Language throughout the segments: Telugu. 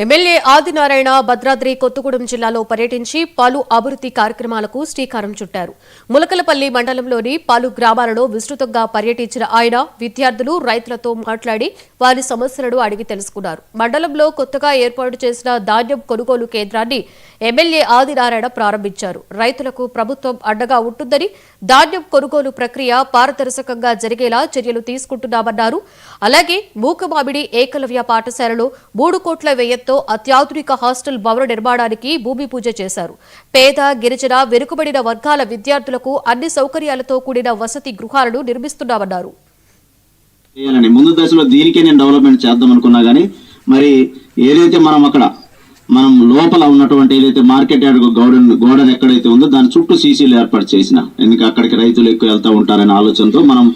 ఎమ్మెల్యే ఆదినారాయణ భద్రాద్రి కొత్తగూడెం జిల్లాలో పర్యటించి పలు అభివృద్ధి కార్యక్రమాలకు శ్రీకారం చుట్టారు. ములకలపల్లి మండలంలోని పలు గ్రామాలలో విస్తృతంగా పర్యటించిన ఆయన విద్యార్థులు, రైతులతో మాట్లాడి వారి సమస్యలను అడిగి తెలుసుకున్నారు. మండలంలో కొత్తగా ఏర్పాటు చేసిన ధాన్యం కొనుగోలు కేంద్రాన్ని ఎమ్మెల్యే ఆదినారాయణ ప్రారంభించారు. రైతులకు ప్రభుత్వం అండగా ఉంటుందని, ధాన్యం కొనుగోలు ప్రక్రియ పారదర్శకంగా జరిగేలా చర్యలు తీసుకుంటున్నామన్నారు. అలాగే మూకమామిడి ఏకలవ్య పాఠశాలలో 3 కోట్ల వ్యయంతో అత్యాధునిక హాస్టల్ భవన నిర్మాణానికి భూమి పూజ చేశారు. పేద, గిరిజన, వెనుకబడిన వర్గాల విద్యార్థులకు అన్ని సౌకర్యాలతో కూడిన వసతి గృహాలను నిర్మిస్తున్నామన్నారు. ముందు దశలో దీనికే నేను డెవలప్మెంట్ చేద్దాం అనుకున్నా కానీ మరి ఏదైతే మనం లోపల ఉన్నటువంటి ఏదైతే మార్కెట్ యార్డ్ గోడన్ ఎక్కడైతే ఉందో దాని చుట్టూ సీసీలు ఏర్పాటు చేసిన, ఎందుకంటే అక్కడికి రైతులు ఎక్కువ వెళ్తూ ఉంటారనే ఆలోచనతో మనం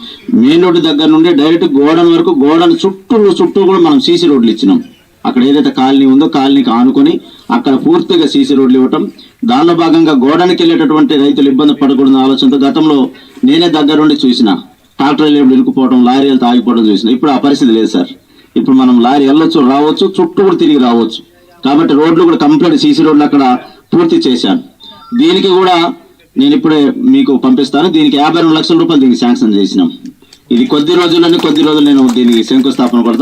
మెయిన్ రోడ్డు దగ్గర నుండి డైరెక్ట్ గోడన్ వరకు గోడన్ చుట్టూ కూడా మనం సీసీ రోడ్లు ఇచ్చినాం. అక్కడ ఏదైతే కాలనీ ఉందో కాలనీకి ఆనుకొని అక్కడ పూర్తిగా సీసీ రోడ్లు ఇవ్వటం, దానిలో భాగంగా గోడనికి వెళ్ళేటటువంటి రైతులు ఇబ్బంది పడకూడదు ఆలోచనతో గతంలో నేనే దగ్గరుండి చూసిన, ట్రాక్టర్లు ఇరుక్కుపోవడం, లారీలు ఆగిపోవడం చూసిన. ఇప్పుడు ఆ పరిస్థితి లేదు సార్. ఇప్పుడు మనం లారీ వెళ్ళొచ్చు, రావచ్చు, చుట్టూ కూడా తిరిగి రావచ్చు. కాబట్టి రోడ్లు కూడా కంప్లీట్ సీసీ రోడ్లు అక్కడ పూర్తి చేశాను. దీనికి కూడా నేను ఇప్పుడే మీకు పంపిస్తాను. దీనికి 52 లక్షల రూపాయలు దీనికి శాంక్షన్ చేసినాం. ఇది కొద్ది రోజులు నేను దీనికి శంకుస్థాపన